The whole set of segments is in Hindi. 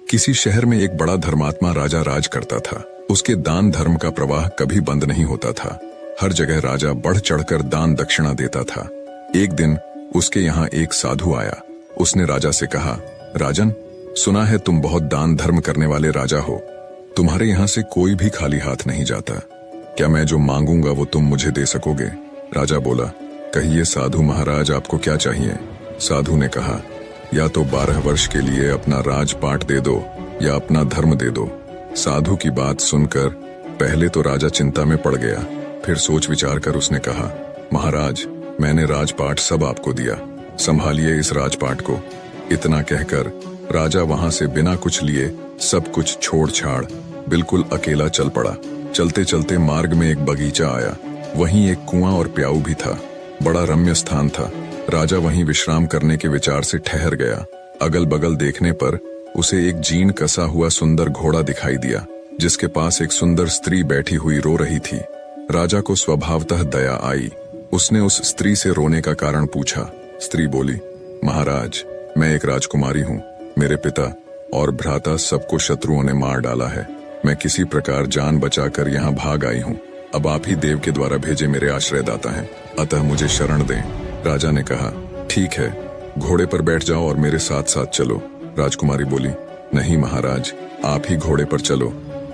किसी शहर में एक बड़ा धर्मात्मा राजा राज करता था। उसके दान धर्म का प्रवाह कभी बंद नहीं होता था। हर जगह राजा बढ़ चढ़कर दान दक्षिणा देता था। एक दिन उसके यहाँ एक साधु आया। उसने राजा से कहा, राजन, सुना है तुम बहुत दान धर्म करने वाले राजा हो। तुम्हारे यहाँ से कोई भी खाली हाथ नहीं जाता। क्या मैं जो मांगूंगा वो तुम मुझे दे सकोगे? राजा बोला, कहिए साधु महाराज, आपको क्या चाहिए? साधु ने कहा, या तो 12 वर्ष के लिए अपना राजपाट दे दो या अपना धर्म दे दो। साधु की बात सुनकर पहले तो राजा चिंता में पड़ गया, फिर सोच विचार कर उसने कहा, महाराज, मैंने राजपाट सब आपको दिया, संभालिए इस राजपाट को। इतना कहकर राजा वहां से बिना कुछ लिए सब कुछ छोड़ छाड़ बिल्कुल अकेला चल पड़ा। चलते चलते मार्ग में एक बगीचा आया। वहीं एक कुआं और प्याऊ भी था। बड़ा रम्य स्थान था। राजा वहीं विश्राम करने के विचार से ठहर गया। अगल बगल देखने पर उसे एक जीर्ण कसा हुआ सुंदर घोड़ा दिखाई दिया, जिसके पास एक सुंदर स्त्री बैठी हुई रो रही थी। राजा को स्वभावतः दया आई। उसने उस स्त्री से रोने का कारण पूछा। स्त्री बोली, महाराज, मैं एक राजकुमारी हूँ। मेरे पिता और भ्राता सबको शत्रुओं ने मार डाला है। मैं किसी प्रकार जान बचाकर यहाँ भाग आई हूँ। अब आप ही देव के द्वारा भेजे मेरे आश्रयदाता हैं, अतः मुझे शरण दें। राजा ने कहा, ठीक है, घोड़े पर बैठ जाओ और मेरे साथ साथ चलो। राजकुमारी बोली, नहीं महाराज, आप ही घोड़े पर चलो।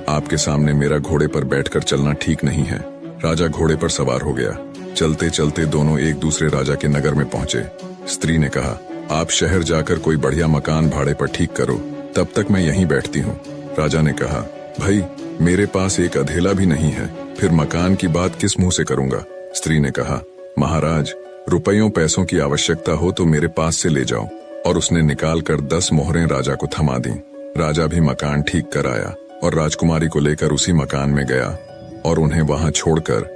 आपके सामने मेरा घोड़े पर बैठकर चलना ठीक नहीं है। राजा घोड़े पर सवार हो गया। चलते चलते दोनों एक दूसरे राजा के नगर में पहुंचे। स्त्री ने कहा, आप शहर जाकर कोई बढ़िया मकान भाड़े पर ठीक करो, तब तक मैं यहीं बैठती हूँ। राजा ने कहा, भाई, मेरे पास एक अधेला भी नहीं है, फिर मकान की बात किस मुंह से करूंगा? स्त्री ने कहा, महाराज, रुपयों पैसों की आवश्यकता हो तो मेरे पास से ले जाओ। और उसने निकालकर 10 मोहरें राजा को थमा दी। राजा भी मकान ठीक कर आया और राजकुमारी को लेकर उसी मकान में गया और उन्हें वहां छोड़कर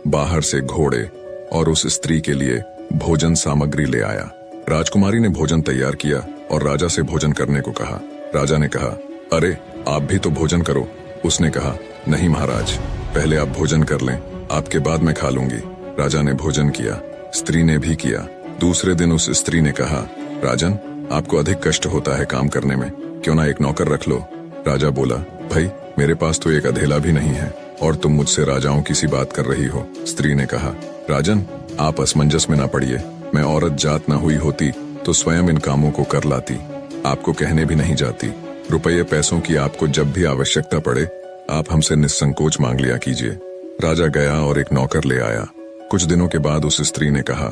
बाहर से घोड़े और उस स्त्री के लिए भोजन सामग्री ले आया। राजकुमारी ने भोजन तैयार किया और राजा से भोजन करने को कहा। राजा ने कहा, अरे, आप भी तो भोजन करो। उसने कहा, नहीं महाराज, पहले आप भोजन कर लें, आपके बाद मैं खा लूंगी। राजा ने भोजन किया, स्त्री ने भी किया। दूसरे दिन उस स्त्री ने कहा, राजन, आपको अधिक कष्ट होता है काम करने में, क्यों ना एक नौकर रख लो। राजा बोला, भाई, मेरे पास तो एक अधेला भी नहीं है और तुम मुझसे राजाओं की सी बात कर रही हो। स्त्री ने कहा, राजन, आप असमंजस में ना पड़िए। मैं औरत जात ना हुई होती तो स्वयं इन कामों को कर लाती, आपको कहने भी नहीं जाती। रुपये पैसों की आपको जब भी आवश्यकता पड़े, आप हमसे निस्संकोच मांग लिया कीजिए। राजा गया और एक नौकर ले आया। कुछ दिनों के बाद उस स्त्री ने कहा,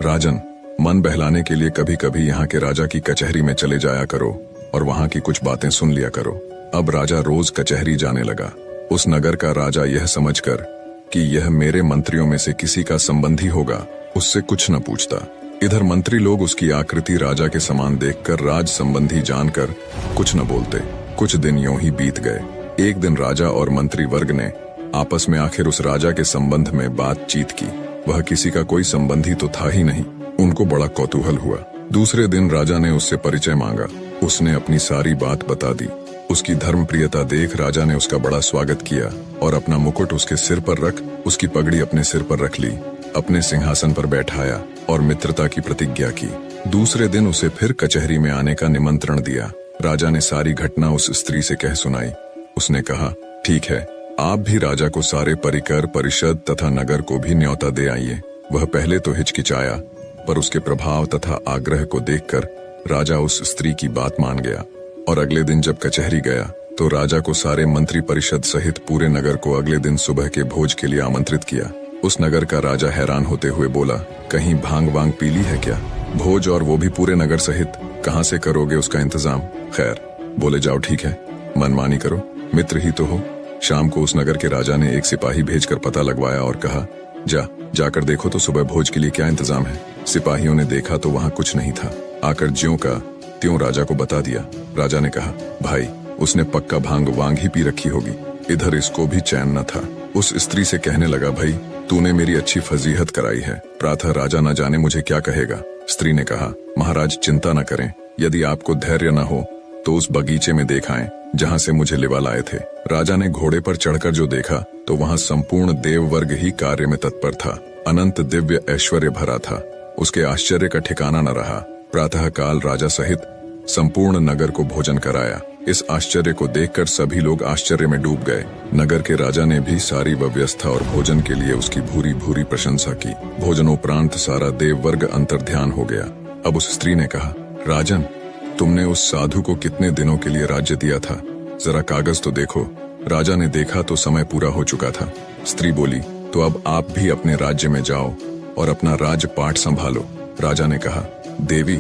राजन, मन बहलाने के लिए कभी कभी यहाँ के राजा की कचहरी में चले जाया करो और वहाँ की कुछ बातें सुन लिया करो। अब राजा रोज कचहरी जाने लगा। उस नगर का राजा यह समझकर कि यह मेरे मंत्रियों में से किसी का संबंधी होगा, उससे कुछ न पूछता। इधर मंत्री लोग उसकी आकृति राजा के समान देखकर राज संबंधी जानकर कुछ न बोलते। कुछ दिन यूं ही बीत गए। एक दिन राजा और मंत्री वर्ग ने आपस में आखिर उस राजा के संबंध में बातचीत की। वह किसी का कोई संबंधी तो था ही नहीं। उनको बड़ा कौतूहल हुआ। दूसरे दिन राजा ने उससे परिचय मांगा। उसने अपनी सारी बात बता दी। उसकी धर्मप्रियता देख राजा ने उसका बड़ा स्वागत किया और अपना मुकुट उसके सिर पर रख उसकी पगड़ी अपने सिर पर रख ली, अपने सिंहासन पर बैठाया और मित्रता की प्रतिज्ञा की। दूसरे दिन उसे फिर कचहरी में आने का निमंत्रण दिया। राजा ने सारी घटना उस स्त्री से कह सुनाई। उसने कहा, ठीक है, आप भी राजा को सारे परिकर, परिषद तथा नगर को भी न्योता दे आइए। वह पहले तो हिचकिचाया, पर उसके प्रभाव तथा आग्रह को देखकर राजा उस स्त्री की बात मान गया और अगले दिन जब कचहरी गया तो राजा को सारे मंत्री परिषद सहित पूरे नगर को अगले दिन सुबह के भोज के लिए आमंत्रित किया। उस नगर का राजा हैरान होते हुए बोला, कहीं भांग वांग पी ली है क्या? भोज और वो भी पूरे नगर सहित, कहाँ से करोगे उसका इंतजाम? खैर, बोले, जाओ ठीक है, मनमानी करो, मित्र ही तो हो। शाम को उस नगर के राजा ने एक सिपाही भेजकर पता लगवाया और कहा, जाकर देखो तो सुबह भोज के लिए क्या इंतजाम है। सिपाहियों ने देखा तो वहाँ कुछ नहीं था। आकर ज्यों का त्यों राजा को बता दिया। राजा ने कहा, भाई, उसने पक्का भांग वांग ही पी रखी होगी। इधर इसको भी चैन न था। उस स्त्री से कहने लगा, भाई, तूने मेरी अच्छी फजीहत कराई है, प्रातः राजा न जाने मुझे क्या कहेगा। स्त्री ने कहा, महाराज, चिंता न करें, यदि आपको धैर्य न हो तो उस बगीचे में देखाएं जहाँ से मुझे लिवा लाए थे। राजा ने घोड़े पर चढ़कर जो देखा तो वहाँ संपूर्ण देव वर्ग ही कार्य में तत्पर था। अनंत दिव्य ऐश्वर्य भरा था। उसके आश्चर्य का ठिकाना न रहा। प्रातः काल राजा सहित संपूर्ण नगर को भोजन कराया। इस आश्चर्य को देखकर सभी लोग आश्चर्य में डूब गए। नगर के राजा ने भी सारी व्यवस्था और भोजन के लिए उसकी भूरी भूरी प्रशंसा की। भोजनोपरांत सारा देववर्ग अंतर्ध्यान हो गया। अब उस स्त्री ने कहा, राजन, तुमने उस साधु को कितने दिनों के लिए राज्य दिया था? जरा कागज तो देखो। राजा ने देखा तो समय पूरा हो चुका था। स्त्री बोली, तो अब आप भी अपने राज्य में जाओ और अपना राजपाट संभालो। राजा ने कहा, देवी,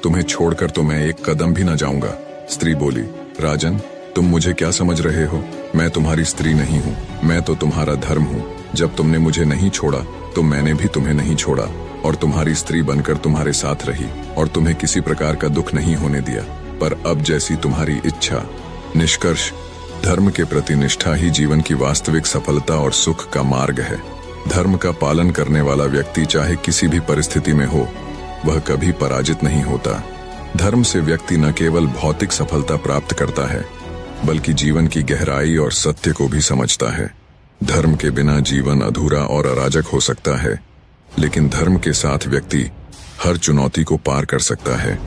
तुम्हें छोड़कर तो मैं एक कदम भी न जाऊंगा। स्त्री बोली, राजन, तुम मुझे क्या समझ रहे हो? मैं तुम्हारी स्त्री नहीं हूँ, मैं तो तुम्हारा धर्म हूँ। जब तुमने मुझे नहीं छोड़ा तो मैंने भी तुम्हें नहीं छोड़ा और तुम्हारी स्त्री बनकर तुम्हारे साथ रही और तुम्हें किसी प्रकार का दुख नहीं होने दिया। पर अब जैसी तुम्हारी इच्छा। निष्कर्ष, धर्म के प्रति निष्ठा ही जीवन की वास्तविक सफलता और सुख का मार्ग है। धर्म का पालन करने वाला व्यक्ति चाहे किसी भी परिस्थिति में हो, वह कभी पराजित नहीं होता। धर्म से व्यक्ति न केवल भौतिक सफलता प्राप्त करता है, बल्कि जीवन की गहराई और सत्य को भी समझता है। धर्म के बिना जीवन अधूरा और अराजक हो सकता है, लेकिन धर्म के साथ व्यक्ति हर चुनौती को पार कर सकता है।